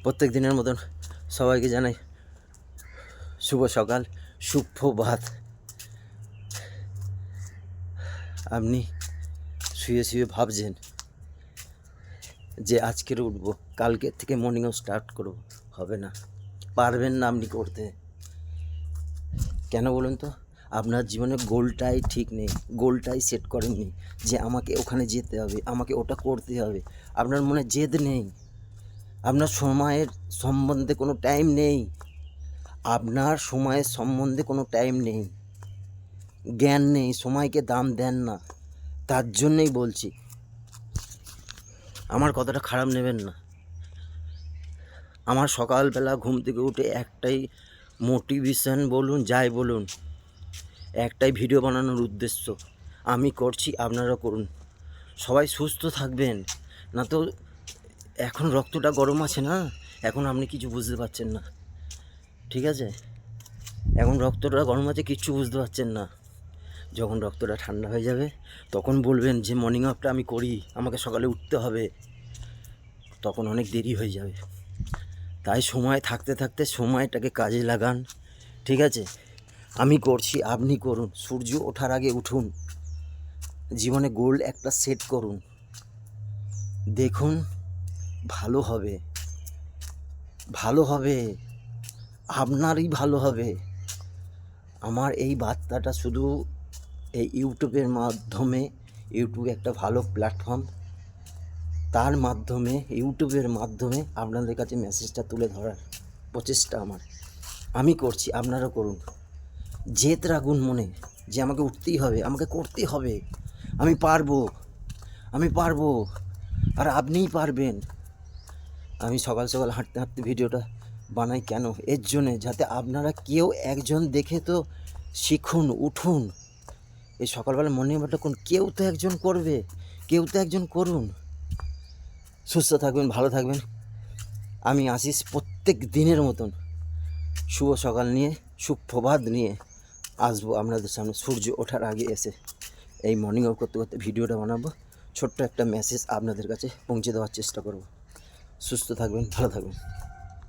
প্রত্যেক দিনের মতন সবাইকে জানাই শুভ সকাল, সুপ্রভাত। আপনি শুয়ে শুয়ে ভাবছেন যে আজকের উঠবো, কালকের থেকে মর্নিংও স্টার্ট করবো, হবে না, পারবেন না আপনি করতে। কেন বলুন তো? আপনার জীবনে গোলটাই ঠিক নেই, গোলটাই সেট করেননি যে আমাকে ওখানে যেতে হবে, আমাকে ওটা করতে হবে। আপনার মনে জেদ নেই, আপনার সময়ের সম্বন্ধে কোনো টাইম নেই, আপনার সময়ের সম্বন্ধে কোনো টাইম নেই, জ্ঞান নেই, সময়কে দাম দেন না। তার জন্যই বলছি, আমার কথাটা খারাপ নেবেন না। আমার সকালবেলা ঘুম থেকে উঠে একটাই মোটিভেশন বলুন, যাই বলুন, একটাই ভিডিও বানানোর উদ্দেশ্য। আমি করছি, আপনারা করুন, সবাই সুস্থ থাকবেন। না তো এখন রক্তটা গরম আছে না, এখন আপনি কিছু বুঝতে পারছেন না, ঠিক আছে? এখন রক্তটা গরম আছে, কিচ্ছু বুঝতে পারছেন না। যখন রক্তটা ঠান্ডা হয়ে যাবে তখন বলবেন যে মর্নিং ওয়াকটা আমি করি, আমাকে সকালে উঠতে হবে, তখন অনেক দেরি হয়ে যাবে। তাই সময় থাকতে থাকতে সময়টাকে কাজে লাগান, ঠিক আছে? আমি করছি, আপনি করুন। সূর্য ওঠার আগে উঠুন, জীবনে গোল একটা সেট করুন, দেখুন ভালো হবে, ভালো হবে, আপনারই ভালো হবে। আমার এই বার্তাটা শুধু এই ইউটিউবের মাধ্যমে, ইউটিউব একটা ভালো প্ল্যাটফর্ম, তার মাধ্যমে, ইউটিউবের মাধ্যমে আপনাদের কাছে মেসেজটা তুলে ধরার প্রচেষ্টা আমার। আমি করছি, আপনারা করুন। জেদ রাখুন মনে যে আমাকে উঠতেই হবে, আমাকে করতে হবে, আমি পারবো, আমি পারবো, আর আপনিই পারবেন। আমি সকাল সকাল হাঁটতে হাঁটতে ভিডিওটা বানাই কেন? এর জন্যে যাতে আপনারা কেউ একজন দেখে তো শিখুন, উঠুন। এই সকালবেলা মর্নিং ওয়াকটা কোন কেউ তো একজন করবে, কেউ তো একজন করুন। সুস্থ থাকবেন, ভালো থাকবেন। আমি আশিস প্রত্যেক দিনের মতন শুভ সকাল নিয়ে, সুপ্রভাত নিয়ে আসবো আপনাদের সামনে। সূর্য ওঠার আগে এসে এই মর্নিং ওয়াক করতে করতে ভিডিওটা বানাবো, ছোট্ট একটা মেসেজ আপনাদের কাছে পৌঁছে দেওয়ার চেষ্টা করব। সুস্থ থাকবেন, ভালো থাকবেন।